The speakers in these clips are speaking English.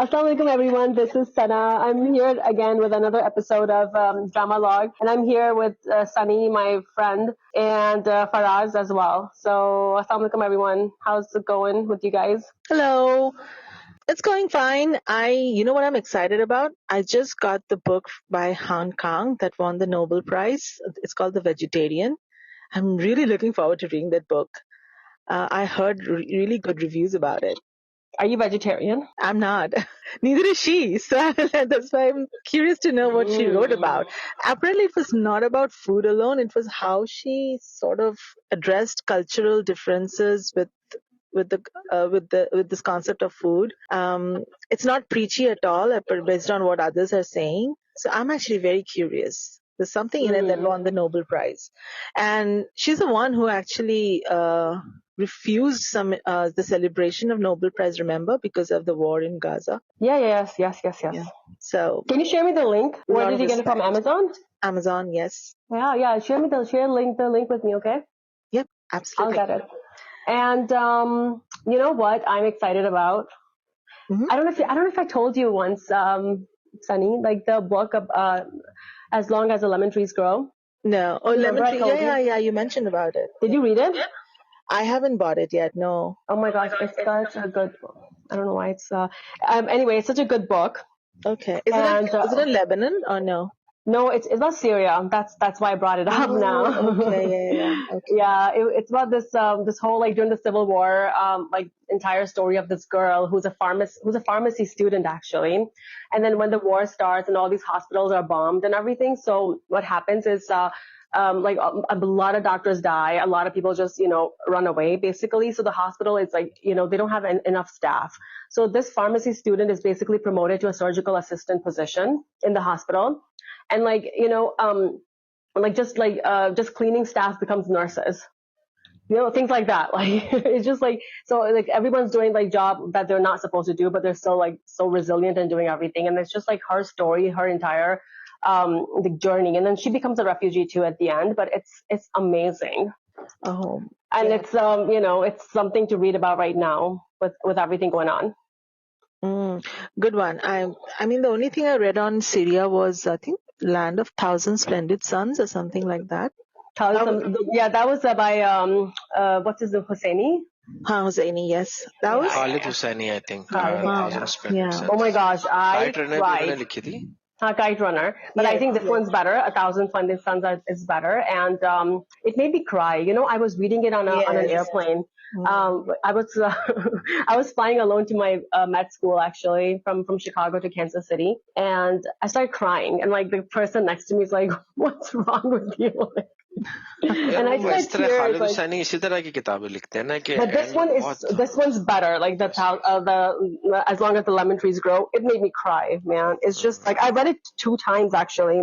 Assalamu alaikum everyone, this is Sana. I'm here again with another episode of Drama Log, and I'm here with Sunny, my friend, and Faraz as well. So assalamu alaikum everyone, how's it going with you guys? Hello. It's going fine. You know what I'm excited about? I just got the book by Han Kang that won the Nobel Prize. It's called The Vegetarian. I'm really looking forward to reading that book. I heard really good reviews about it. Are you vegetarian? I'm not. Neither is she. So that's why I'm curious to know what she wrote about. Apparently, it was not about food alone. It was how she sort of addressed cultural differences with this concept of food. It's not preachy at all, based on what others are saying. So I'm actually very curious. There's something in it that won the Nobel Prize, and she's the one who actually refused the celebration of Nobel Prize. Remember, because of the war in Gaza. Yes. Yeah. So can you share me the link? Where did you get it from? Amazon? Amazon, yes. Yeah. Share the link with me, okay? Yep, absolutely. I'll get it. And you know what I'm excited about? Mhm. I don't know if I told you once, Sunny, like the book of As Long as the Lemon Trees Grow. No. Oh, Remember Lemon I Tree. told you? Yeah. You mentioned about it. Did you read it? I haven't bought it yet. No. Oh my gosh, it's such a good book. I don't know why it's anyway, it's such a good book. Okay. Is it in Lebanon or no? No, it's about Syria. That's why I brought it up now. Okay, yeah. Okay. Yeah, it's about this whole, like, during the Civil War, like, entire story of this girl who's a pharmacy student actually, and then when the war starts and all these hospitals are bombed and everything, so what happens is like a lot of doctors die, a lot of people just run away basically. So the hospital is like they don't have enough staff. So this pharmacy student is basically promoted to a surgical assistant position in the hospital, and just cleaning staff becomes nurses, things like that. Like it's just like, so like everyone's doing like job that they're not supposed to do, but they're still like so resilient and doing everything. And it's just like her story, her entire the journey, and then she becomes a refugee too at the end. But it's amazing. Oh, and yeah. It's it's something to read about right now with everything going on. Good one. I mean, the only thing I read on Syria was, I think, Land of Thousand Splendid Suns or something like that. Yeah, that was by what's his name, Hosseini? Hosseini, yes. That was Khalid Hosseini, I think. Thousand Splendid Suns. Oh my gosh, I cried. Kite Runner, but I think this one's better. 1,000 Splendid Suns is better, and it made me cry. I was reading it on an airplane. I was I was flying alone to my med school actually from Chicago to Kansas City, and I started crying, and like the person next to me is like, "What's wrong with you?" And I started tears. But this one's better. Like the As Long as the Lemon Trees Grow, it made me cry, man. It's just like I read it 2 times actually.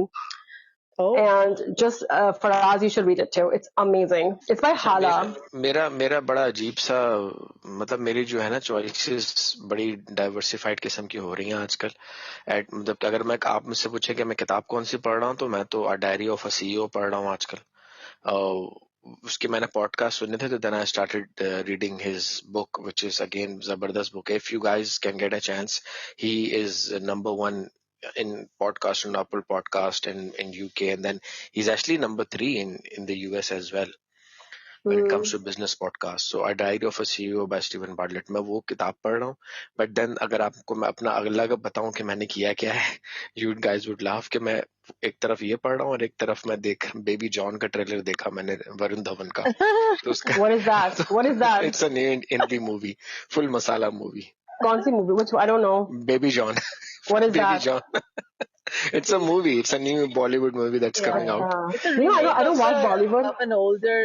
Oh. And just Faraz, you should read it too. It's amazing. It's by Hala. मेरा बड़ा अजीब सा, मतलब मेरी जो है ना choices बड़ी डाइवर्सिफाइड किस्म की हो रही हैं आजकल. मतलब अगर आप मुझसे पूछे कि मैं किताब कौन सी पढ़ रहा हूँ, तो मैं तो a diary of a CEO पढ़ रहा हूँ आजकल. उसके मैंने पॉडकास्ट सुने थे, तो then I started reading his book, which is again जबरदस्त book. If you guys can get a chance, he is number 1 in podcast on Apple Podcast in UK, and then he's actually number 3 in the US as well when it comes to business podcast. So A Diary of a CEO by Stephen Bartlett, मैं वो किताब पढ़ रहा हूँ. But then अगर आपको मैं अपना अगला बताऊं कि मैंने किया क्या है, you guys would laugh कि मैं एक तरफ ये पढ़ रहा हूँ और एक तरफ मैं बेबी जॉन का ट्रेलर देखा मैंने, वरुण धवन का. तो उसका What is that? It's a new Hindi movie, full masala movie. कौन सी movie? Which I don't know. Baby John. What is Baby that? John. It's a movie. It's a new Bollywood movie that's coming out. I don't watch Bollywood. Of an older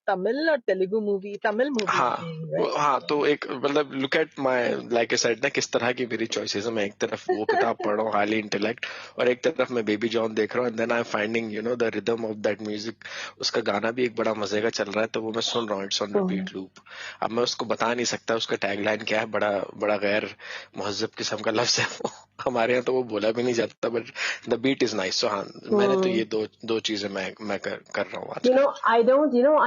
Tamil or Telugu movie? Tamil movie. हाँ, तो एक मतलब look at my, like I said ना, किस तरह की मेरी choices है. मैं एक तरफ वो किताब पढ़ रहा हूँ, highly intellect, और एक तरफ मैं Baby John देख रहा हूँ, and then I'm finding the rhythm of that music. उसका गाना भी एक बड़ा मजे का चल रहा है, तो वो मैं सुन रहा हूँ. It's on repeat loop. अब मैं उसको बता नहीं सकता उसका टैगलाइन क्या है, बड़ा गैर मुहज्जब किस्म का लफ्ज है वो. हमारे यहाँ तो वो बोला भी नहीं जाता, but the beat is nice. So हाँ, मैंने तो ये दो चीजें मैं कर रहा हूँ आजकल.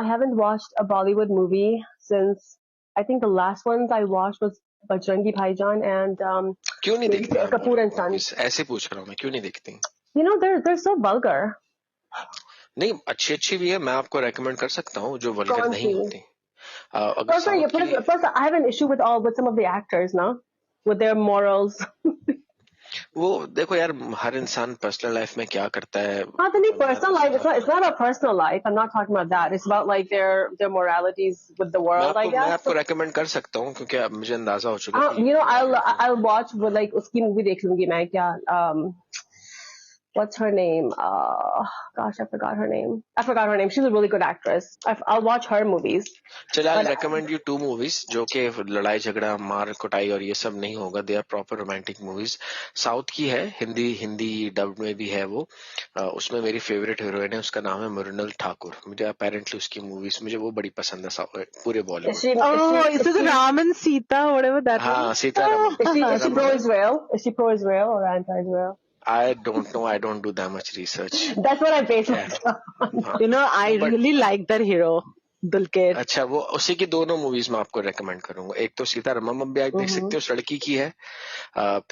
I haven't watched a Bollywood movie since, I think the last ones I watched was Bajrangi Bhaijaan and क्यों नहीं maybe देखती आप Kapoor and Bollywood Sons. Movies? ऐसे पूछ रहा हूँ मैं, क्यों नहीं देखती? You know, they're so vulgar. नहीं, अच्छी अच्छी भी है, मैं आपको रेकमेंड कर सकता हूँ जो वल्गर कौन नहीं सी? होती। अगर Plus, साउथ की, plus, I have an issue with some of the actors now, with their morals. वो देखो यार, हर इंसान पर्सनल लाइफ में क्या करता है Not only मैं personal तो life. सीधा It's not about personal life. I'm not talking about that. It's about like their moralities with the world, I मैं guess. आपको रेकमेंड कर सकता हूँ क्योंकि अब मुझे अंदाजा हो चुका है कि You know, you are into- I'll watch with like उसकी movie देख लूंगी मैं क्या what's her name? Gosh, I forgot her name. She's a really good actress. I'll watch her movies. चलो, आई But रेकमेंड यू 2 मूवीज जो कि लड़ाई झगड़ा मार कुटाई और ये सब नहीं होगा। They are proper romantic movies. South की है, हिंदी डब्ड में भी है वो। उसमें मेरी फेवरेट हीरोइन है, उसका नाम है मृणाल ठाकुर। मुझे अपेरेंटली उसकी मूवीज मुझे वो बड़ी पसंद है पूरे is she Bollywood. Oh, is it the Ram and Sita, whatever that हाँ, one? Sitharaman. is she Sitharaman pro-Israel? Is she pro-Israel or anti-Israel? I don't know, I don't do that much research. That's what I base क्या myself on. हाँ, You know, I but really like that hero, Dulquer. अच्छा, वो उसी की दोनों movies मैं आपको recommend करूंगा। एक तो सीतारमण भी आप देख सकते हो, उस लड़की की है।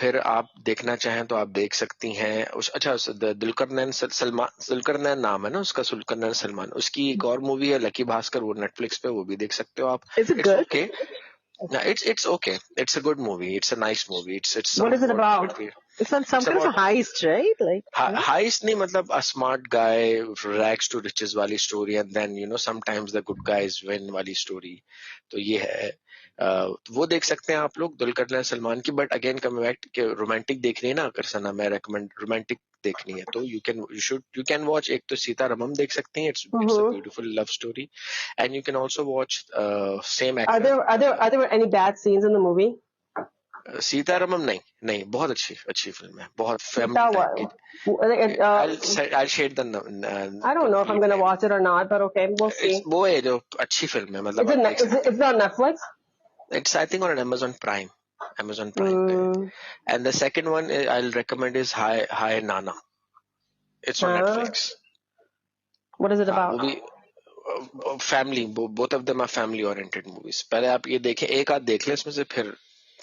फिर आप देखना चाहें तो आप देख सकती हैं अच्छा, दुलकरनैन नाम है ना उसका, सुलकरनैन सलमान। उसकी एक और मूवी है लकी भास्कर, वो नेटफ्लिक्स पे, वो भी देख सकते हो आप। Is it it's good? Okay, it's okay, it's a good movie, it's a nice movie, it's What is it somewhat about? between, It's on some it's kind of a about heist, right? Like, no? heist नहीं, मतलब a smart guy rags to riches वाली story, and then sometimes the good guys win वाली story. तो ये है। वो देख सकते हैं आप लोग, दुलकर सलमान की। बट अगेन कमिंग बैक कि रोमांटिक देखनी है ना अगर सना, मैं रेकमेंड रोमांटिक देखनी है तो यू कैन वॉच। एक तो सीतारमण देख सकते हैं, it's a beautiful love story, and you can also watch same Are actor. there any bad scenes in the movie? Sitharaman नहीं, नहीं, बहुत अच्छी फिल्म है, बहुत Sita फैमिली टाइप की। what? I'll share the I don't know if I'm complete gonna name. watch it or not, but okay, we'll see. It's वो है जो अच्छी फिल्म है, मतलब आप देख सकते Is it on Netflix? हैं। It's I think on Amazon Prime, Amazon Prime पे। And the second one I'll recommend is Hi Nana. It's on Netflix. What is it हाँ, वो about? भी family, both of them are family oriented movies। पहले आप ये देखें, एक आध देख लें इसमें से, फिर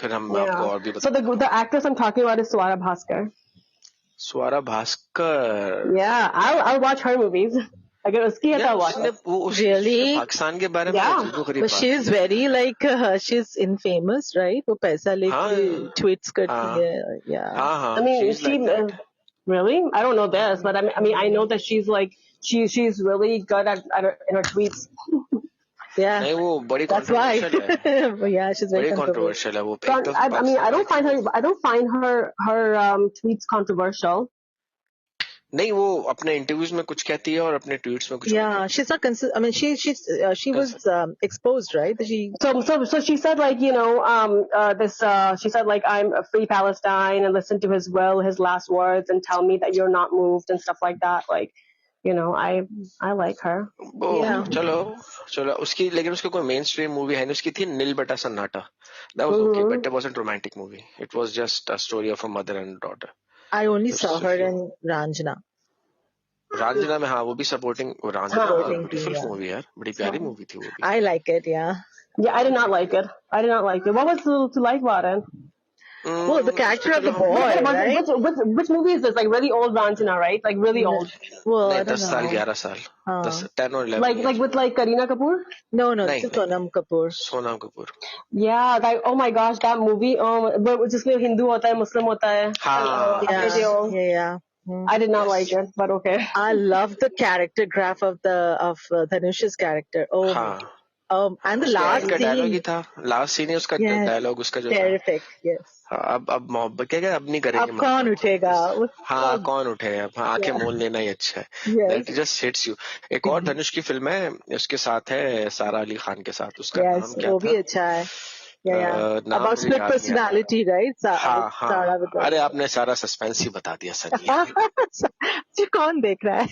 मैं आपको Yeah. और भी So बताऊंगा। the actress I'm talking about is Swara Bhaskar. Swara Bhaskar. Yeah, I'll watch her movies. अगर उसकी है तो यार I'll watch उसने it. उसने Really? पाकिस्तान के बारे में Yeah. अजीबो गरीब But बात she is की है। very like, she's infamous, right? वो पैसा हाँ लेके tweets करती हाँ है. Yeah. हाँ I हाँ, mean, she's like that। really? I don't know this, but I mean, I know that she's like she's really good at her, in her tweets. Yeah. नहीं, वो बड़ी That's why. कंट्रोवर्शियल है, Yeah, she's very बड़ी controversial. Controversial है वो। So एक तो I mean, Pakistan आई थी वो। I don't find her tweets controversial. नहीं, वो अपने इंटरव्यूज में कुछ कहती है और अपने ट्वीट्स में कुछ और Yeah, कहती she's not I mean, she है। was exposed, right? That she. So she said like she said like I'm a free Palestine and listen to his will, his last words, and tell me that you're not moved and stuff like that. Like, I like her. वो Yeah. चलो उसकी, लेकिन उसकी कोई main stream movie है नहीं। उसकी थी नील बटा सन्नाटा, that was okay, but it wasn't romantic movie, it was just a story of a mother and daughter. I only saw her in Ranjana. Raanjhanaa में, हाँ, वो भी supporting. Raanjhanaa Supporting team, beautiful yeah. Movie यार, बड़ी प्यारी मूवी थी वो भी। I like it, yeah. Yeah, I did not like it. What was to like about it? Well, the character of the चलो हम boy, right? Which movie is this? Like really old Ranjana, right? Like really old. Well, I नहीं, don't 10 साल know. 11 साल, 10 or 11 Like years with ago। like Kareena Kapoor? No, this नहीं is नहीं, Sonam Kapoor. Sonam Kapoor. Yeah, like oh my gosh, that movie. जिसमें हिंदू होता है, मुस्लिम होता है. हाँ Yeah, yes, yeah. I did not yes। like it, but okay. I love the character graph of Dhanush's character. Oh, हाँ, and the उसके and last का dialogue ही scene. था, लास्ट सीन है उसका Yes, डायलॉग उसका जो था। terrific. Yes. हाँ, अब मोहब्बत क्या क्या अब नहीं करेंगे अब कौन मोहब्बत। उठेगा? हाँ, कौन उठे, अब हाँ, आंखें Yeah. मोल लेना ही अच्छा है। Yes. That just hits you. एक और धनुष की फिल्म है, उसके साथ है सारा अली खान के साथ, उसका Yes, नाम क्या वो था? भी अच्छा है. Yeah. नाम About मुझे split याद नहीं आ रहा। personality, right? हाँ Sara हाँ, with अरे आपने सारा सस्पेंस ही बता दिया सनी। जी कौन देख रहा है?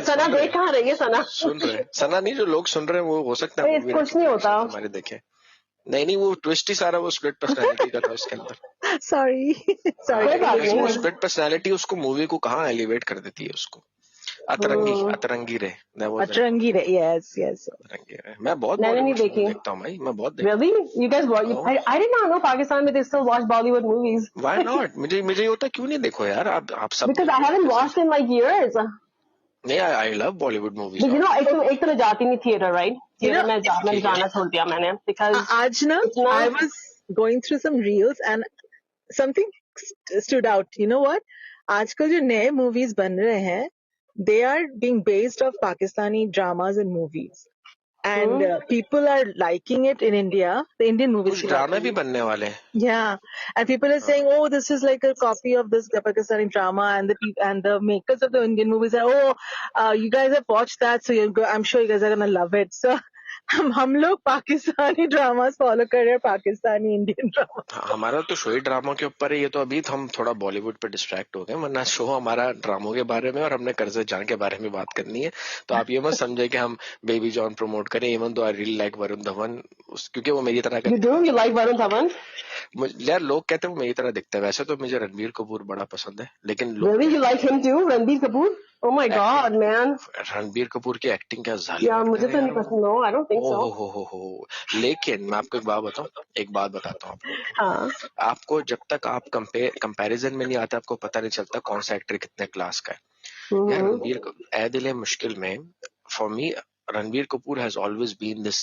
सना देख कहाँ रही है सना? सुन रहे सना नहीं, जो लोग सुन रहे हैं वो हो सकता है मूवी कुछ नहीं होता. हमारे देखे। नहीं, वो ट्विस्ट ही सारा वो स्प्लिट पर्सनालिटी का था उसके अंदर। Sorry. कोई बात वो नहीं. स्प्लिट पर्सनालिटी उसको मूवी को कहाँ एलिवेट कर देती है उसको। अतरंगी रे, that was the name. Atrangi, yes, yes. अतरंगी रे। मैं बहुत मैंने नहीं बॉलीवुड फिल्म देखी. देखता हूँ भाई, मैं बहुत देखता Really? You guys watch? हूँ। I did not know Pakistan में they still watch Bollywood movies Why not? मुझे ये होता है क्यों नहीं देखो यार, आप सब because I देखो haven't जैसे। watched in like years. नहीं, I love Bollywood movies But you ना। know, एक तो जाती नहीं theater, right? You Theater know, में ठीक है। जाना छोड़ दिया मैंने because आज ना, इतना I was going through some reels and something stood out. You know what? आजकल जो नए movies बन रहे हैं, they are being based off Pakistani dramas and movies. And people are liking it in India, the Indian movies. कुछ ड्रामे भी बनने वाले हैं। Yeah, and people are saying, "Oh, this is like a copy of this Pakistani drama," and the makers of the Indian movies are, "Oh, you guys have watched that, so I'm sure you guys are gonna love it." So, हम लोग Pakistani dramas follow कर रहे हैं, Pakistani Indian drama. हमारा तो show ही ड्रामों के ऊपर है। ये तो अभी तो हम थोड़ा बॉलीवुड पे डिस्ट्रैक्ट हो गए, वरना शो हमारा ड्रामों के बारे में और हमने कर्जे जान के बारे में बात करनी है। तो आप ये मत समझे कि हम बेबी जॉन प्रमोट करें, even though I really like Varun Dhawan, क्योंकि वो मेरी तरह You do? You like Varun Dhawan? यार लोग कहते हैं वो मेरी तरह दिखता है। वैसे तो मुझे रणबीर कपूर बड़ा पसंद है, लेकिन लोग Really? You like him too? Ranbir Kapoor? Oh my God, man. Ranbir Kapoor की एक्टिंग क्या जालिम यार एक्टिंग मुझे है तो यार नहीं पसंद. No, I don't think O so. हो। लेकिन मैं आपको एक बात बताता हूँ आप लोगों को। हाँ. आपको जब तक आप कंपैरिजन में नहीं आता, आपको पता नहीं चलता कौन सा एक्टर कितने क्लास का है। यार रणबीर ऐ दिल मुश्किल में, for me Ranbir Kapoor has always been this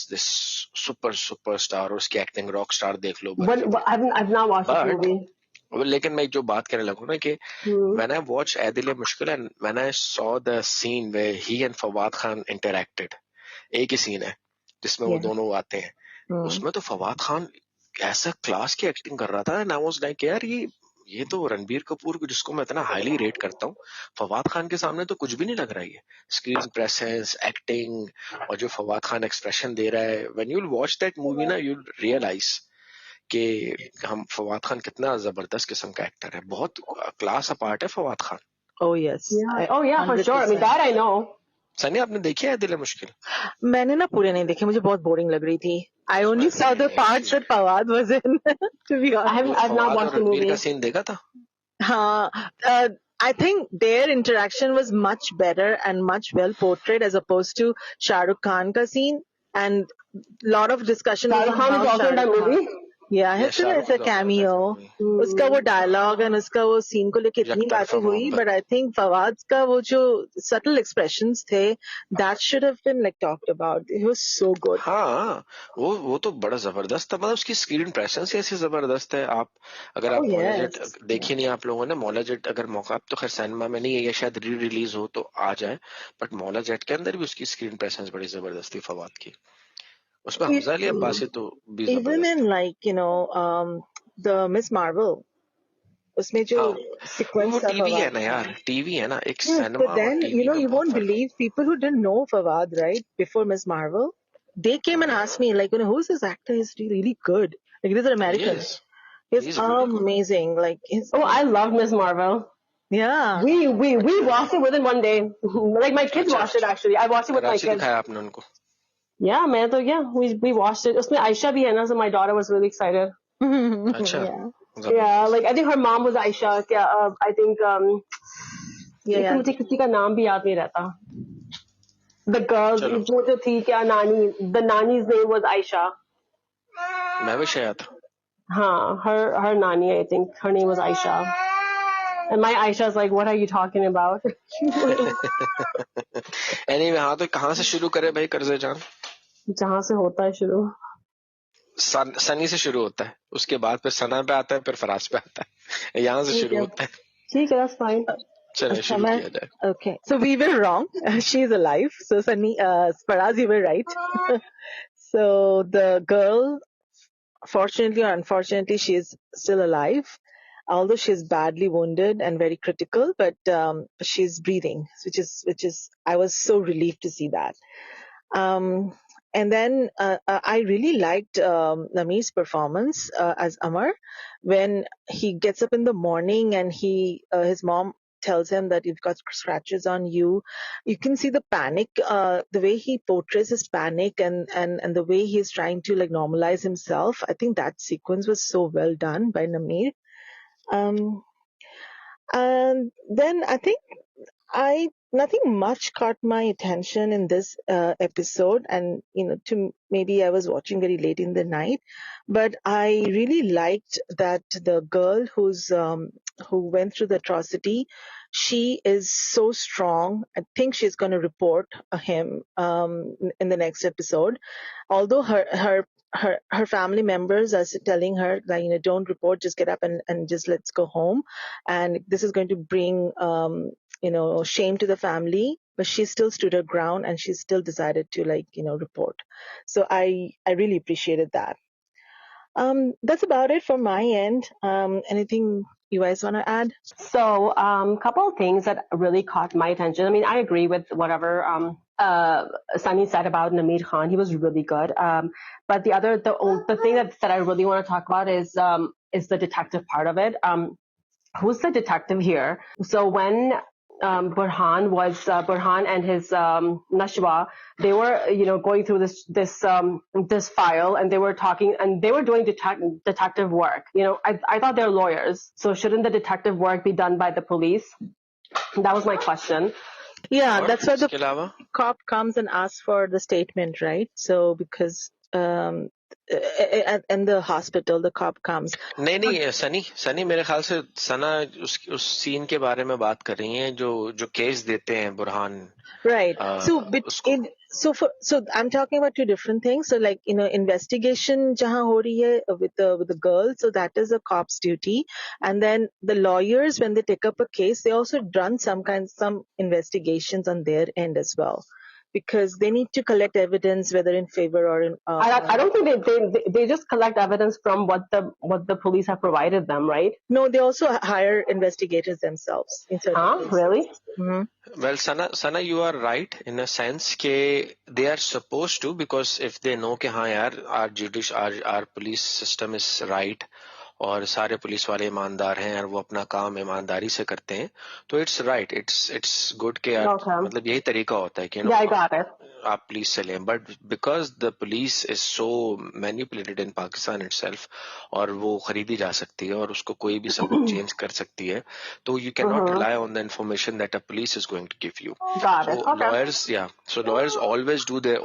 superstar, और उसकी एक्टिंग रॉक स्टार देख लो। But I've not watched this movie. लेकिन मैं जो बात करने लगूँ ना कि when I watched ऐ दिल मुश्किल and when I saw the scene where he and Fawad Khan interacted, एक ही सीन है जिसमें वो दोनों आते हैं, उसमें तो फवाद खान ऐसा क्लास की एक्टिंग कर रहा था, एंड आई वाज लाइक यार ये तो रणबीर कपूर को, जिसको मैं इतना हाईली रेट करता हूँ, फवाद खान के सामने तो कुछ भी नहीं लग रहा है। स्क्रीन प्रेजेंस, एक्टिंग, और जो फवाद खान एक्सप्रेशन दे रहा है, when you watch that movie ना, यू रियलाइज कि हम फवाद खान कितना जबरदस्त किस्म का एक्टर है। बहुत क्लास अपार्ट है Fawad Khan. Oh yes. Oh yeah, for sure. I mean that I know. Sunny, आपने देखी है दिल मुश्किल? मैंने ना पूरे नहीं देखे, मुझे बहुत बोरिंग लग रही थी. I only saw the parts that Fawad was in. To be honest, I've not watched the Ranbir movie. का सीन देखा था? I think their interaction was much better and much well portrayed as opposed to Shah Rukh Khan ka scene, and lot of discussion was Shah Rukh Khan is about also in Shah that Rukh Khan. movie. Yeah, Yeah, it's Shah Rukh a is also in that cameo. movie. उसका वो dialogue and उसका वो scene को लेके इतनी यकतरफा बातें हुई, मोहब्बत। but I think Fawad का वो जो subtle expressions थे, that should have been like talked about. It was so good. हाँ, वो तो बड़ा जबरदस्त था। मतलब उसकी स्क्रीन प्रेजेंस ही ऐसी जबरदस्त है। आप अगर आप मौला जेट देखी नहीं आप लोगों ने, मौला जेट अगर मौका, अब तो खैर सिनेमा में नहीं है, या शायद री रिलीज हो तो आ जाए, बट मौला जेट के अंदर भी उसकी स्क्रीन प्रेजेंस बड़ी जबरदस्त थी फवाद की। उसमें हमजा अली अब्बासी तो भी Even जबरदस्त in था। like the Miss Marvel, उसमें जो sequence वो था टीवी है फवाद ना यार, का. टीवी है ना, एक Yes, सिनेमा but और then टीवी में you बहुत won't फर्क है। believe people who didn't know Fawad right before Miss Marvel. They came and asked me like, who's this actor? He's really good. Like he's an American. Yes, He's he's really good. amazing. Like he's, Oh, I love Miss Marvel. yeah. We watched it within one day. Like my kids अच्छा, watched it actually. I watched it with my Karachi kids. दिखाया आपने उनको? Yeah, man. So yeah, we watched it. उसमें Aisha भी है ना, so my daughter was really excited. अच्छा, Yeah. Yeah, like I think her mom was Aisha. क्या I think Yeah, एक yeah. तो मुझे किसी का नाम भी याद नहीं रहता. The girl चलो। वो जो थी क्या नानी, the nanny's name was Aisha. मैं भी शायद। हाँ, her nanny, I think her name was Aisha. And my Aisha's like, what are you talking about? Anyway, हाँ, तो कहाँ से शुरू करें भाई कर्जे जान? जहाँ से होता है शुरू. सनी से शुरू होता है, उसके बाद फिर सना पे आता है, फिर फराज पे आता है, यहाँ से शुरू होता है। ठीक है, that's fine. चलिए शुरू किया जाए। Okay, so we were wrong. She's alive. So Sunny, Faraz, you were right. So the girl, fortunately or unfortunately, she's still alive. Although she's badly wounded and very critical, but she's breathing, which is I was so relieved to see that. And then I really liked Nameer's performance as Amar when he gets up in the morning and his mom tells him that you've got scratches on you. You can see the panic, the way he portrays his panic and the way he's trying to like normalize himself. I think that sequence was so well done by Nameer. And then I think I Nothing much caught my attention in this episode, and maybe I was watching very late in the night, but I really liked that the girl who went through the atrocity, she is so strong. I think she's going to report him in the next episode, although her family members are telling her that don't report, just get up and just let's go home, and this is going to bring shame to the family, but she still stood her ground and she still decided to report. So I really appreciated that. That's about it from my end. Anything you guys want to add? So, couple of things that really caught my attention. I mean, I agree with whatever Sunny said about Nameer Khan. He was really good. But the thing that I really want to talk about is the detective part of it. Who's the detective here? So when Burhan and his Nashwa, they were going through this file, and they were talking, and they were doing detective work. I thought they're lawyers, so shouldn't the detective work be done by the police? That was my question. Yeah, और that's why the इसके अलावा cop comes and asks for the statement, right? So because in the hospital, the cop comes. नहीं सनी मेरे ख्याल से सना उस scene के बारे में बात कर रही हैं जो केस देते हैं बुरहान Right. So, उसको so I'm talking about two different things. So, like investigation jahan ho rahi hai with the girl. So that is a cop's duty, and then the lawyers, when they take up a case, they also run some investigations on their end as well, because they need to collect evidence whether in favor or in. I don't think they just collect evidence from what the police have provided them, right? No, they also hire investigators themselves in certain cases. Really? Mm-hmm. Well, Sana, you are right in a sense that they are supposed to, because if they know कि हाँ यार our police system is right और सारे police वाले ईमानदार हैं और वो अपना काम ईमानदारी से करते हैं, तो it's right, it's good कि यार Okay. मतलब यही तरीका होता है कि Yeah, I got it. आप पुलिस से लें, but because the police is so manipulated in Pakistan itself और वो खरीदी जा सकती है और उसको कोई भी सबक चेंज कर सकती है, तो you can not rely on the information that a police is going to give you. Got it. Okay. So lawyers always do their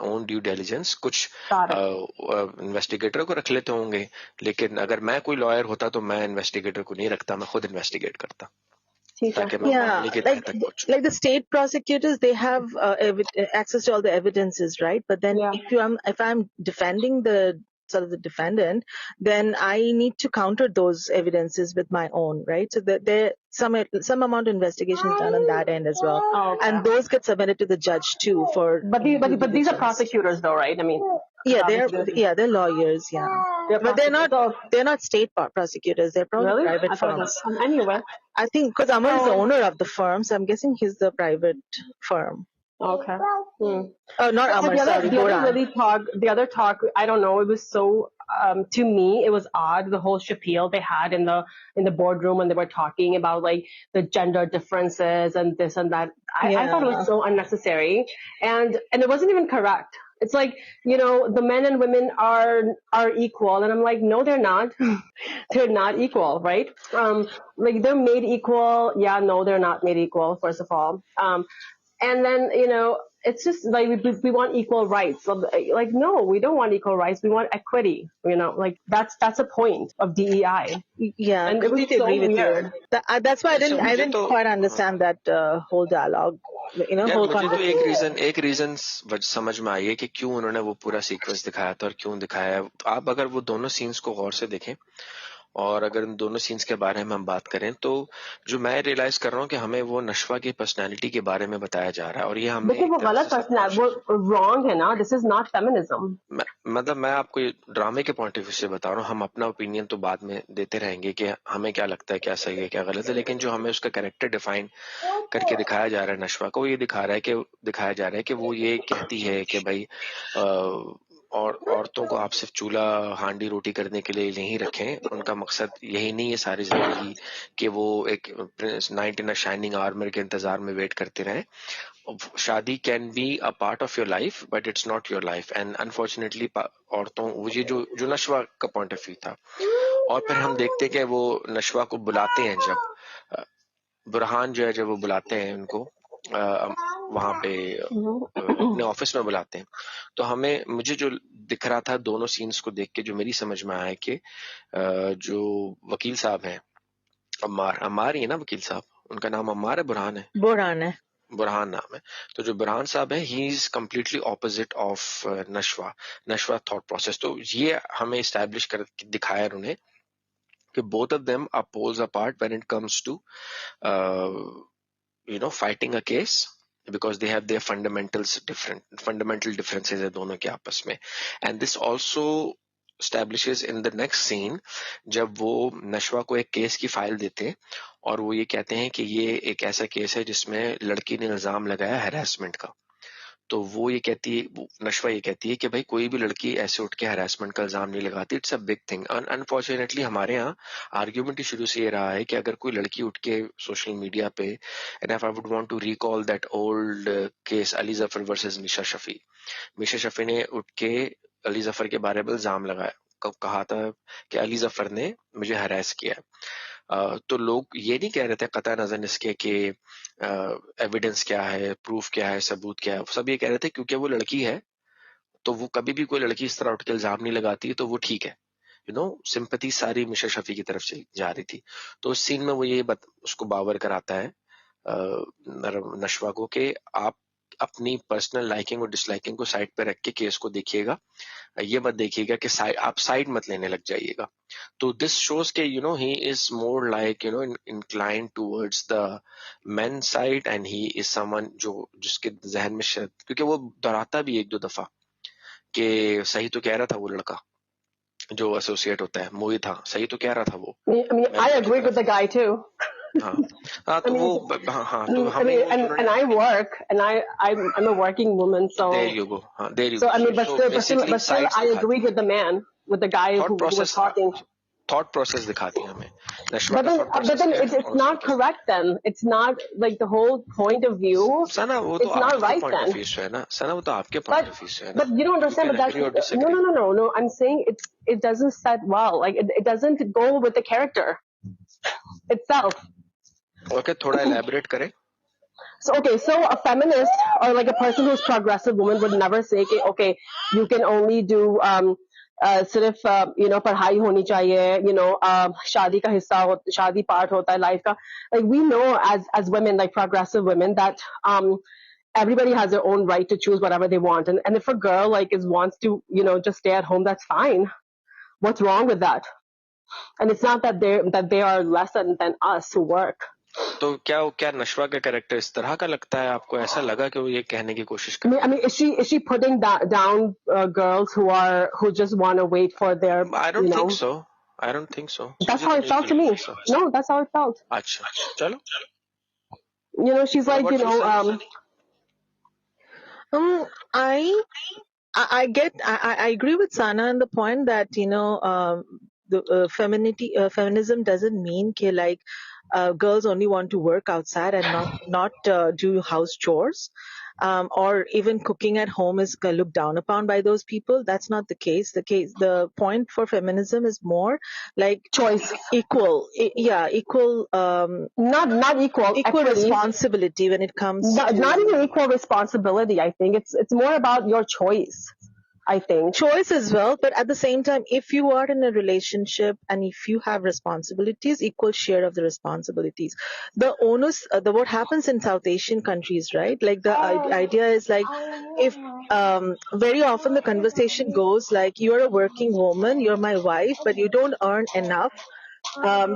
own due diligence. कुछ इन्वेस्टिगेटर को रख लेते होंगे, लेकिन अगर मैं कोई लॉयर होता तो मैं इन्वेस्टिगेटर को नहीं रखता, मैं खुद इन्वेस्टिगेट करता. Yeah, like the state prosecutors, they have access to all the evidences, right? But then if I'm defending the sort of the defendant, then I need to counter those evidences with my own, right? So that there some amount of investigation is done on that end as well, and those get submitted to the judge too for. But these are prosecutors, though, right? I mean. Yeah, they're lawyers. Yeah, but they're not state prosecutors. They're probably Really? private firms. Anyway, I think because Amar is the owner of the firm, so I'm guessing he's the private firm. Okay. Oh, not Amar. Sorry, the other talk. I don't know. It was so. To me, it was odd. The whole spiel they had in the boardroom when they were talking about like the gender differences and this and that. I thought it was so unnecessary, and it wasn't even correct. It's like, the men and women are equal, and I'm like, no, they're not. They're not equal, right? Like they're made equal. Yeah, no, they're not made equal. First of all, and then it's just like we want equal rights. Like, no, we don't want equal rights. We want equity. Like that's a point of DEI. Yeah, and I completely agree with you. That's why I didn't quite understand that whole dialogue. Whole conversation. एक reason समझ में आई है कि क्यों उन्होंने वो पूरा sequence दिखाया था और क्यों दिखाया. आप अगर वो दोनों सीन्स को गौर से देखें और अगर इन दोनों सीन्स के बारे में हम बात करें, तो जो मैं रियलाइज कर रहा हूँ कि हमें वो नशवा की पर्सनालिटी के बारे में बताया जा रहा है और ये हमें वो गलत पर्सनालिटी, वो रॉन्ग है ना. This is not feminism. मतलब मैं आपको ड्रामे के पॉइंट ऑफ व्यू से बता रहा हूँ. हम अपना ओपिनियन तो बाद में देते रहेंगे कि हमें क्या लगता है, क्या सही है, क्या गलत है, लेकिन जो हमें उसका कैरेक्टर डिफाइन करके दिखाया जा रहा है नशवा को, ये दिखाया जा रहा है कि वो ये कहती है कि भाई और औरतों को आप सिर्फ चूल्हा हांडी रोटी करने के लिए नहीं रखें. उनका मकसद यही नहीं है सारी जिंदगी कि वो एक night in a shining armour के इंतजार में वेट करते रहें. शादी can be a part of your life, but it's not your life. And unfortunately औरतों, वो ये जो नशवा का पॉइंट ऑफ व्यू था. और फिर हम देखते कि वो नशवा को बुलाते हैं जब बुरहान जो है जब वो बुलाते हैं उनको वहां पे अपने ऑफिस में बुलाते हैं, तो मुझे जो दिख रहा था दोनों सीन्स को देख के जो मेरी समझ में आया कि जो वकील साहब हैं, अम्मार ही है ना वकील साहब, उनका नाम अम्मार है बुरहान है? बुरहान है। बुरहान नाम है। तो जो बुरहान साहब है he is completely opposite of Nashwa thought process. तो ये हमें इस्टेब्लिश कर दिखाया उन्होंने कि both of them are poles apart when it comes to fighting a case, because they have their fundamental differences है दोनों के आपस में. And this also establishes in the next scene जब वो नशवा को एक केस की फाइल देते हैं और वो ये कहते हैं कि ये एक ऐसा केस है जिसमें लड़की ने इल्जाम लगाया हैरेसमेंट का. तो वो ये कहती है, नशवा ये कहती है कि भाई कोई भी लड़की ऐसे उठ के हैरेसमेंट का इल्जाम नहीं लगाती, it's a big thing. Unfortunately हमारे यहाँ आर्ग्यूमेंट ही शुरू से ये रहा है कि अगर कोई लड़की उठ के सोशल मीडिया पे, and if I would want to recall that old case Ali Zafar versus Meesha Shafi ने उठ के अली जफर के बारे में इल्जाम लगाया, कहा था कि अली जफर ने मुझे हरास किया. तो लोग ये नहीं कह रहे थे कतई नजर इसके कि एविडेंस क्या है, प्रूफ क्या है, सबूत क्या है. सब ये कह रहे थे क्योंकि वो लड़की है तो वो कभी भी कोई लड़की इस तरह उठ के इल्जाम नहीं लगाती तो वो ठीक है. सिंपैथी सारी मिशा शफी की तरफ से जा रही थी. तो उस सीन में वो ये उसको बावर कराता है नशवा को कि आप अपनी पर्सनल लाइकिंग और डिसलाइकिंग को साइड पे रख के केस को देखिएगा, ये मत देखिएगा कि आप साइड मत लेने लग जाइएगा. तो दिस शोज के he is more like inclined towards the main side, and he is someone जिसके जहन में शायद, क्योंकि वो दोहराता भी एक दो दफा कि सही तो कह रहा था वो लड़का जो एसोसिएट होता है, मोहित था, सही तो कह रहा था वो. I mean, I agree with the guy too. हाँ तो I mean, वो तो I हमें mean, वो and I work, and I'm a working woman, so there you go. हाँ there you so I go. mean, so basically but still, sides I दिखाती agreed with the man, with the guy who was talking. Thought process दिखाती है हमें. नशवा But का then, thought but process then क्या है it's और उसका not क्या है? correct. Then it's not like the whole point of view. सना वो तो It's not आपके right point of then. View से है ना, सना वो तो आपके पॉइंट ऑफ व्यू से है ना. But you don't You understand. can But that's agree or no, disagree. no. I'm saying it doesn't set well. Like it doesn't go with the character itself. Okay, थोड़ा elaborate करें. So okay, so a feminist or like a person who's progressive woman would never say, okay, you can only do सिर्फ पढ़ाई होनी चाहिए, शादी का हिस्सा शादी पार्ट होता है लाइफ का. Like we know as women, like progressive women, that everybody has their own right to choose whatever they want, and if a girl wants to just stay at home, that's fine. What's wrong with that? And it's not that they are less than us who work. तो क्या नशवा का character इस तरह का लगता है आपको? ऐसा लगा कि वो ये कहने की कोशिश कर I mean, is she putting down girls who just want to wait for their? I don't think so. I don't think so. That's how it felt to me. No, that's how it felt. अच्छा, चलो. She's like, I agree with Sana in the point that the feminism doesn't mean like girls only want to work outside and not do house chores. Or even cooking at home is looked down upon by those people. That's not the case. The point for feminism is more like choice, equal, equal. Not equal responsibility when it comes. Not even equal responsibility. I think it's more about your choice. I think choice as well, but at the same time, if you are in a relationship and if you have responsibilities, equal share of the responsibilities. The onus, what happens in South Asian countries, right? Like the idea is like, if very often the conversation goes like, you're a working woman, you're my wife, but you don't earn enough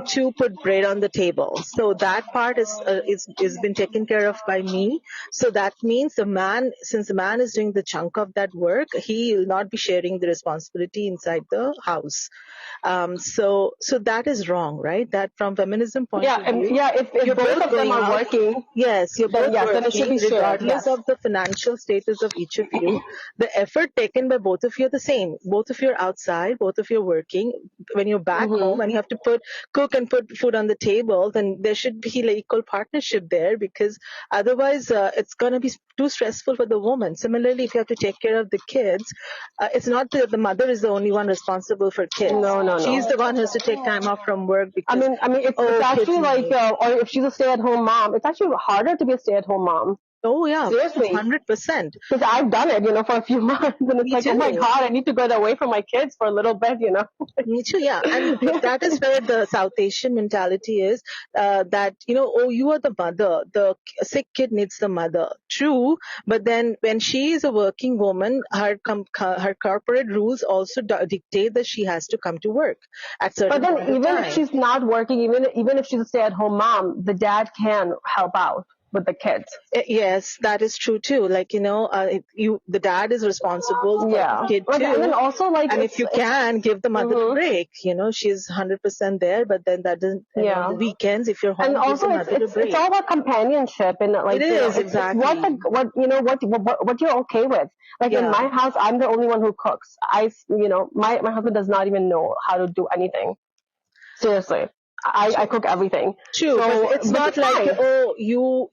to put bread on the table. So that part is been taken care of by me. So that means since the man is doing the chunk of that work, he will not be sharing the responsibility inside the house. So that is wrong, right? That from feminism point of view. If both of them are working, yes, you're both working, then it should be shared, regardless of the financial status of each of you. The effort taken by both of you are the same. Both of you are outside, both of you are working. When you're back home and you have to put cook and put food on the table, then there should be like equal partnership there, because otherwise it's going to be too stressful for the woman. Similarly, if you have to take care of the kids, it's not that the mother is the only one responsible for kids. No. She's the one who has to take time off from work I because mean, it's kids actually like, need. or if she's a stay-at-home mom, it's actually harder to be a stay-at-home mom. Oh yeah, Seriously. 100%. Because I've done it, for a few months, and it's Me like, oh my too. God, I need to get away from my kids for a little bit, Me too, yeah. And that is where the South Asian mentality is, that, oh, you are the mother. The sick kid needs the mother. True. But then when she is a working woman, her corporate rules also dictate that she has to come to work at certain But then point of even if time. she's not working, even if she's a stay-at-home mom, the dad can help out with the kids. Yes, that is true too. Like, the dad is responsible for Yeah. the kid Like, too. and then also like, And if you can give the mother a break, she's 100% there, but then that doesn't, Yeah. the weekends, if you're home, and give the also mother a it's break. all about companionship, and like, It is, it's exactly. what you're okay with. Like in Yeah. my house, I'm the only one who cooks. My husband does not even know how to do anything. Seriously. I cook everything. True, So, but it's not like, fine. oh,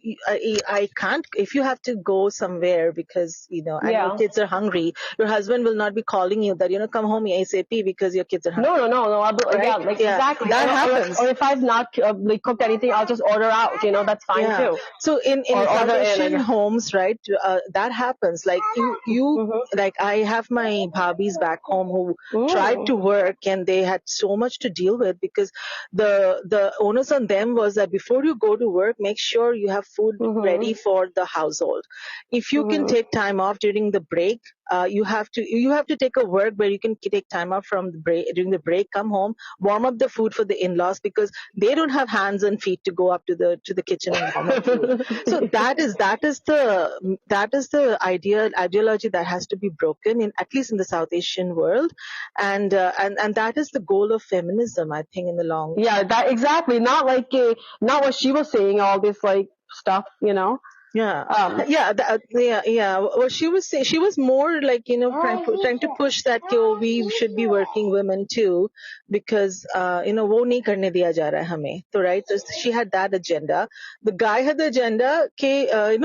I can't, if you have to go somewhere because, and Yeah. your kids are hungry, your husband will not be calling you that, come home ASAP because your kids are hungry. No. Right? Yeah, like Yeah, exactly. that or, happens. Or if I've not cooked anything, I'll just order out. That's fine Yeah. too. So in Or South order in, I Asian guess. homes, right, that happens. Like you like I have my bhabis back home who tried to work and they had so much to deal with because the onus on them was that before you go to work, make sure you have food ready for the household. If you can take time off during the break, you have to take a work where you can take time off from the break during the break, come home, warm up the food for the in-laws because they don't have hands and feet to go up to the kitchen and warm up food. So that is the ideology that has to be broken in, at least in the South Asian world, and that is the goal of feminism, I think, in the long. Yeah, that exactly. Not like not what she was saying. All this like stuff, Yeah, yeah. Well, she was saying, she was more like trying to push that we should be working women too, because वो नहीं करने दिया जा रहा है हमें. So right, so she had that agenda. The guy had the agenda I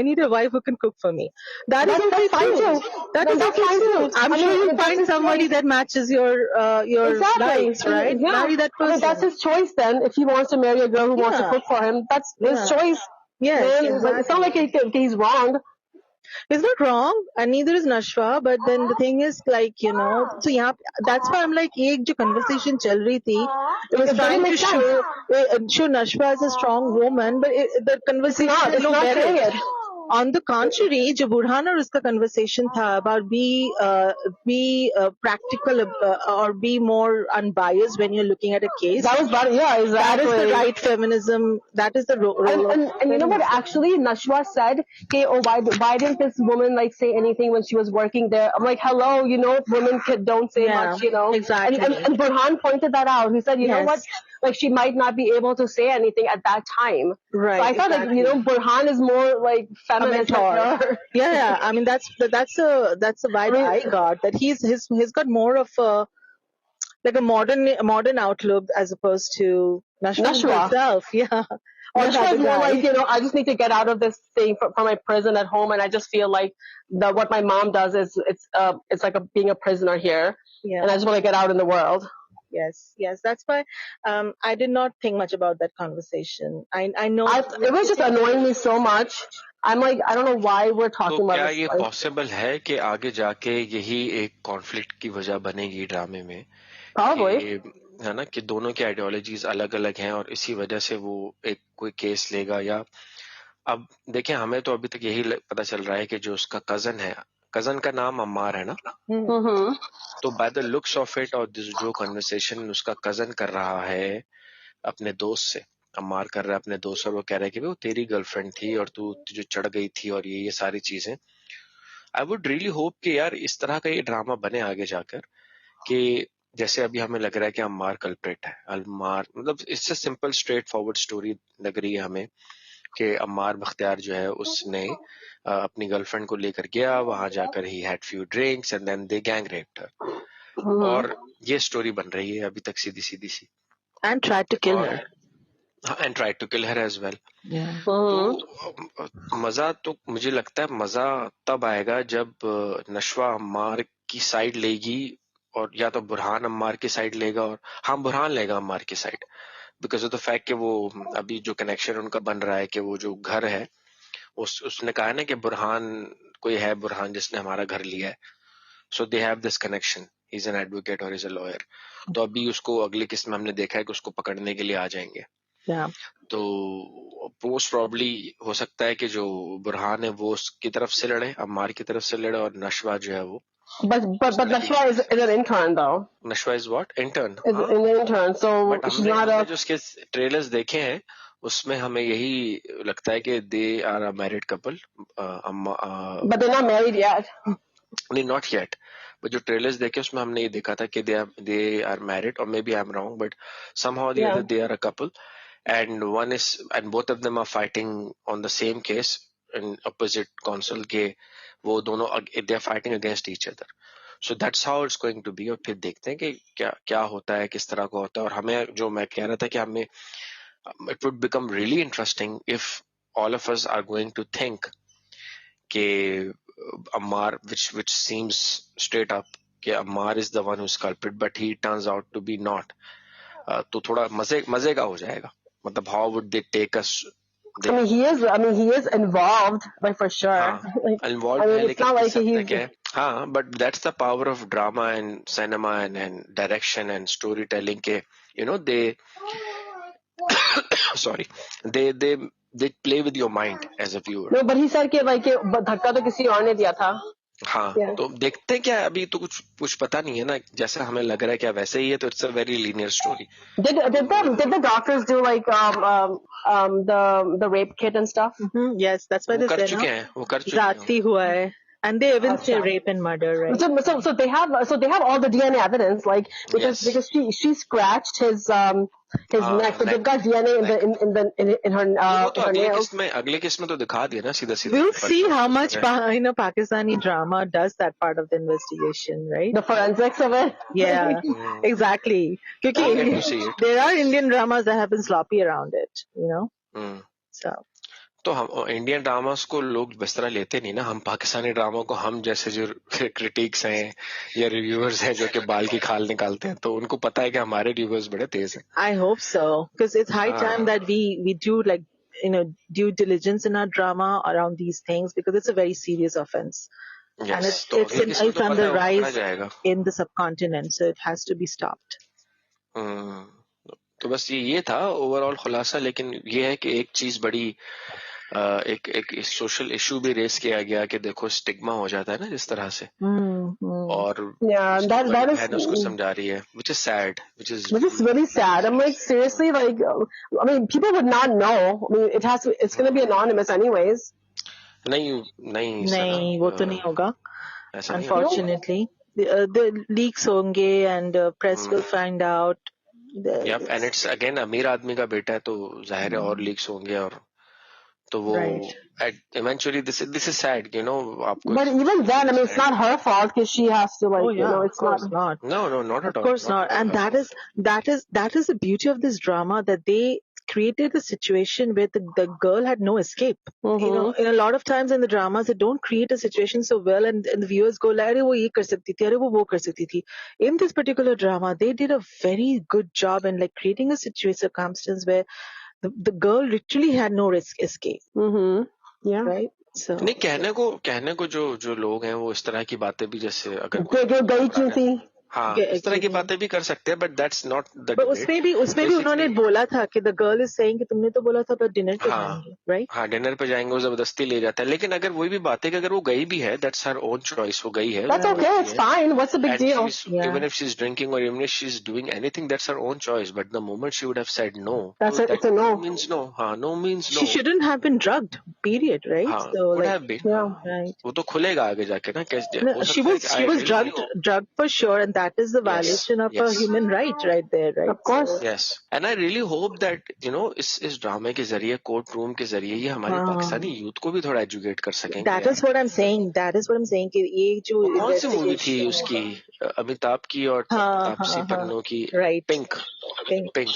need a wife who can cook for me. That's fine too. That is That's okay fine too. too. I'm sure you'll find somebody that matches your Exactly. likes, right? Yeah. Marry that person. That's his choice then. If he wants to marry a girl who wants to Yeah. cook for him, that's his Yeah. choice. Yes, Man, like, it's not like he's wrong. It's not wrong, and neither is Nashwa. But then the thing is, like, so yeah, that's why I'm like, एक जो conversation चल रही थी, it was It trying doesn't to make show Nashwa as a strong woman, but the conversation had It's no not saying merit. it. On the contrary, जो बुरहान और उसका conversation था about be practical or be more unbiased when you're looking at a case. That was bad. Yeah, exactly. That is the right feminism. That is the role of and you know what? feminism. Actually, Nashwa said, "Okay, oh, why didn't this woman like say anything when she was working there?" I'm like, "Hello, women don't say Yeah, much, exactly. And Burhan pointed that out. He said, "You know what? Yes. Like she might not be able to say anything at that time." Right. So I thought exactly. that Burhan is more like feminist than her. Yeah. I mean, that's the vibe I got, that he's got more of a modern outlook as opposed to Nashwa herself. Yeah. Or Nashwa is the more guy. like, I just need to get out of this thing from my prison at home, and I just feel like what my mom does is it's like being a prisoner here, Yeah. and I just want to get out in the world. Yes. That's why I did not think much about that conversation. I know It was just annoying me so much. I'm like, I don't know why we're talking तो about क्या this. ये possible है कि आगे जाके यही एक conflict की वजह बनेगी ड्रामे में? Probably. कि है ना कि दोनों की आइडियोलॉजीज अलग अलग हैं और इसी वजह से वो एक कोई केस लेगा. या अब देखें, हमें तो अभी तक यही पता चल रहा है कि जो उसका कजन का नाम अम्मार है ना, तो by the looks of it और जो कन्वर्सेशन उसका कजन कर रहा है अपने दोस्त से, अम्मार कर रहा है अपने दोस्त, और वो कह रहा है कि वो तेरी गर्लफ्रेंड थी और तू जो चढ़ गई थी और ये सारी चीजें. आई वुड रियली होप कि यार इस तरह का ये ड्रामा बने आगे जाकर, कि जैसे अभी हमें लग रहा है कि अम्मार कल्प्रिट है. अम्मार मतलब it's a simple straight forward story लग रही है हमें कि अम्मार बख्तियार जो है उसने अपनी गर्लफ्रेंड को लेकर गया, वहां जाकर ही had few drinks and then they gang raped her. और ये स्टोरी बन रही है अभी तक सीधी सी. And tried to kill her. and tried to kill her as well. Yeah. तो मजा तो मुझे लगता है मजा तब आएगा जब नशवा अम्मार की साइड लेगी, और या तो बुरहान अम्मार की साइड लेगा, और हाँ बुरहान लेगा अम्मार की side, because of the fact कि वो अभी जो कनेक्शन उनका बन रहा है कि वो जो घर है उसने कहा है ना कि बुरहान कोई है, बुरहान जिसने हमारा घर लिया है, so they have this connection, he is an advocate और इज अ लॉयर। तो अभी उसको अगली किस्त में हमने देखा है कि उसको पकड़ने के लिए आ जाएंगे। Yeah. तो मोस्ट प्रॉब्ली हो सकता है कि जो बुरहान है वो उसकी तरफ से लड़े, अम्मार की तरफ से लड़े, और नशवा जो है वो But Nashwa is an intern though. Nashwa is what intern, Is an intern, so but she's हमने not हमने a. जो उसके ट्रेलर्स देखे हैं उसमें हमें यही लगता है कि they are a married couple. But they're not married yet. नहीं नॉट येट, बट जो ट्रेलर्स देखे उसमें हमने ये देखा था कि दे आर मैरिड, और maybe I am wrong, but somehow the other they are a couple, and one is and both of them are fighting on the same case in opposite counsel के वो दोनों they are fighting against each other, so that's how it's going to be। और फिर देखते हैं कि क्या क्या होता है, किस तरह का होता है। और हमें जो मैं कह रहा था कि हमें it would become really interesting if all of us are going to think कि Ammar, which seems straight up कि Ammar is the one who's culprit, but he turns out to be not। तो थोड़ा मजे का हो जाएगा, मतलब how would they take us I mean, he is involved, like for sure. हाँ Like, involved I mean, है, it's लेकिन not किस like हद he's. तक है, हाँ, but that's the power of drama and cinema and direction and storytelling के you know they sorry they play with your mind as a viewer। No, but he said कि like धक्का तो किसी और ने दिया था. हाँ Yeah. तो देखते हैं क्या, अभी तो कुछ पता नहीं है ना, जैसा हमें लग रहा है क्या वैसे ही है, तो it's a very linear story. Did the doctors do like the rape kit and stuff? Yes, that's why वो they कर say चुके no. हैं, वो कर चुके हैं। Zati hua hai. And they even say Acha. rape and murder, right? So they have all the DNA evidence, like because Yes. she scratched his neck, so they've got DNA in her वो तो in her nails. अगले किस्त में तो दिखा दिया ना सीधा सीधा। We'll see how much Pakistani drama does that part of the investigation, right? The forensics of it. Yeah, exactly. We'll get to Because see it. there are Indian dramas that have been sloppy around it, you know. So तो हम Indian dramas को लोग इस तरह लेते नहीं ना, हम पाकिस्तानी ड्रामा को, हम जैसे जो क्रिटिक्स हैं या रिव्यूअर्स हैं जो कि बाल की खाल निकालते हैं, तो उनको पता है कि हमारे रिव्यूअर्स बड़े तेज हैं। I hope so, because it's high time that we do like due diligence in our drama around these things, because it's a very serious offense. Yes, And तो अगले किस्त में it's तो on पता the है वो पकड़ा rise जाएगा। in the subcontinent, so it has to be stopped. तो बस ये था ओवरऑल खुलासा, लेकिन ये है कि एक चीज बड़ी एक सोशल इशू भी रेस किया गया कि देखो स्टिग्मा हो जाता है ना जिस तरह से, और that is बहन उसको समझा रही है, which is sad, which is really sad. I'm like, seriously, like, I mean, people would not know. I mean, it's going to be anonymous anyways. नहीं वो तो नहीं होगा, ऐसा नहीं unfortunately. The leaks होंगे and press will find out. Yep, and it's again अमीर आदमी का बेटा है, तो जाहिर है और लीक्स होंगे, और तो वो eventually this is sad, you know, आपको। But even then, I mean, it's not her fault because she has to like, you know, it's not. No, not at all. Of course not. And that is the beauty of this drama, that they created a situation where the girl had no escape. You know, in a lot of times in the dramas, they don't create a situation so well, and the viewers go like, "Arey wo ye kar sakti thi, arey wo kar sakti thi." In this particular drama, they did a very good job in like creating a circumstance where the girl literally had no escape. Yeah. Right. So नहीं, कहने को जो लोग हैं वो इस तरह की बातें भी, जैसे अगर गई क्यों थी, हाँ इस तरह की बातें भी कर सकते हैं, but that's not the debate. उसमें भी उन्होंने बोला था कि द गर्ल इज सेइंग कि तुमने तो बोला था पर डिनर पे जाएंगे, राइट? हाँ, डिनर पे जाएंगे, वो जबरदस्ती ले जाता है, लेकिन अगर वही भी बात है कि अगर वो गई भी है, दैट्स हर ओन चॉइस, वो गई है, that's okay, it's fine, what's the big deal? Even if she's drinking or even if she's doing anything, that's her own choice, but the moment she would have said no, it's a no. means no. हाँ, no means no. She shouldn't have been drugged, period, right? हाँ, So would like, have been. right. वो तो खुलेगा आगे जाके ना, कैसे No, she was drugged for sure, and that is the Yes, violation of a yes. human right there, right? Of course. So, Yes, and I really hope that इस ड्रामे के जरिए कोर्ट रूम के जरिए ये हमारे पाकिस्तानी यूथ को भी थोड़ा एजुकेट कर सकेंगे that यार। is what I'm saying. That is what I'm saying. कि ये जो वो कौन सी मूवी थी investigation उसकी, अमिताभ की और हाँ तापसी हाँ पन्नू की, right. Pink, Pink. पिंक।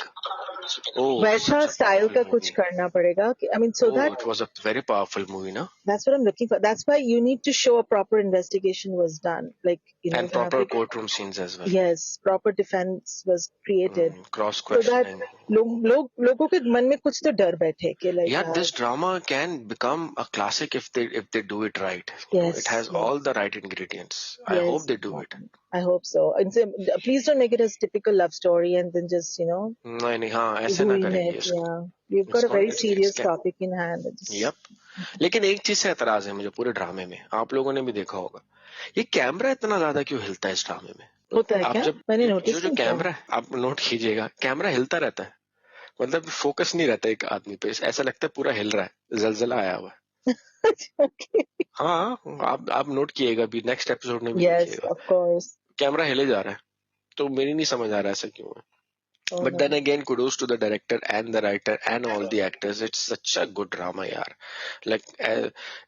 ओह, वैसा such a स्टाइल powerful का कुछ movie. करना पड़ेगा कि I mean so Oh, that it was a very powerful movie, na? that's what I'm looking for. That's why you need to show a proper investigation was done. Like, you know, And proper courtroom scenes as well. yes, proper defense was created. Cross So that questioning. लोगों के मन में कुछ तो डर बैठे कि like Yeah, this drama can become a classic if they do it right. Yes, It has all the right ingredients. I yes, hope they do it. I hope so. And so, please don't make it as typical love story and then just नहीं हाँ ऐसे ना doing करेंगे it. इसको। Yeah, we've got a very serious topic in hand. Yep. लेकिन एक चीज से एतराज है मुझे पूरे ड्रामे में, आप लोगों ने भी देखा होगा, ये कैमरा इतना ज्यादा क्यों हिलता है इस ड्रामे में? होता है आप क्या? जब मैंने नोटिस जो कैमरा है आप नोट कीजिएगा, कैमरा हिलता रहता है, मतलब फोकस नहीं रहता एक आदमी पे, ऐसा लगता है पूरा हिल रहा है, जलजला आया हुआ है। okay. हाँ आप नोट किएगा भी, नेक्स्ट एपिसोड में भी Yes, देखिएगा, of course. कैमरा हिले जा रहा है, तो मेरी नहीं समझ आ रहा है ऐसा क्यों है। Oh, But no. then again, kudos to the director and the writer and all the actors. It's such a good drama, yaar. Like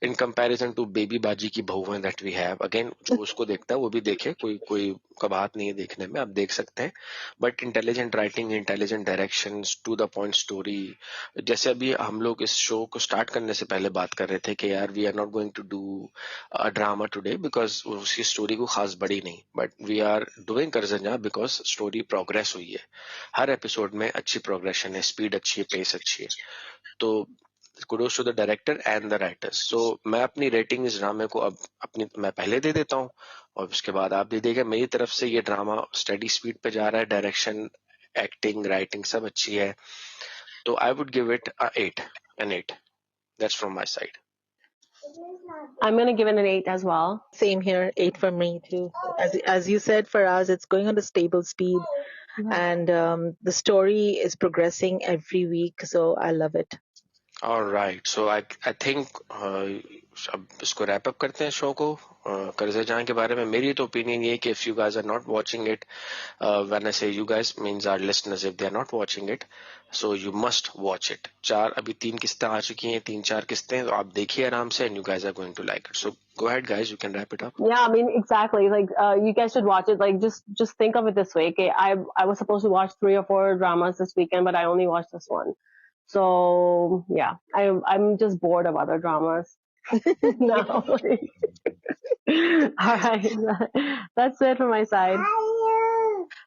in comparison to Baby Baji की बहुएं that we have. Again, जो उसको देखता है वो भी देखे, कोई कबाहत नहीं है देखने में, आप देख सकते हैं. But intelligent writing, intelligent directions, to the point story. जैसे अभी हम लोग इस शो को स्टार्ट करने से पहले बात कर रहे थे कि यार we are not going to do a drama today because उसकी स्टोरी को खास बड़ी नहीं. But we are doing करजंजा because story progress हुई है. हर एपिसोड में अच्छी प्रोग्रेशन है, स्पीड अच्छी है, पेस अच्छी है, तो kudos to the director and the writers. So मैं अपनी रेटिंग इस ड्रामे को अब मैं पहले दे देता हूँ और उसके बाद आप दे देगा। मेरी तरफ से ये ड्रामा स्टडी स्पीड पे जा रहा है, डायरेक्शन, एक्टिंग, राइटिंग सब अच्छी है, तो I would give it an 8. That's from my side. I'm gonna give it an 8 as well. Same here, 8 for me too. As you said, for us, it's going on a stable speed, and the story is progressing every week, so I love it. All right, so I think अब इसको wrap up करते हैं show को। कर्जे जहां के बारे में मेरी तो ओपिनियन ये है कि if you guys are not watching it, when I say you guys means our listeners, if they are not watching it, so you must watch it. अभी 3 किस्तें आ चुकी हैं, 3-4 किस्तें, तो आप देखिए आराम से, and you guys are going to like it. So go ahead guys, you can wrap it up. Yeah, I mean, exactly. Like, you guys should watch it. Like, just think of it this way. Okay, I was supposed to watch 3 or 4 dramas this weekend, but I only watched this one. So yeah, I'm just bored of other dramas now. All right, that's it from my side.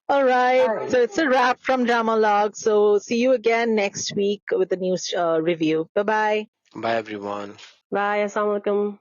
All right, so it's a wrap from Drama Log. So see you again next week with a new review. Bye bye. Bye everyone. Bye. Assalamu alaikum.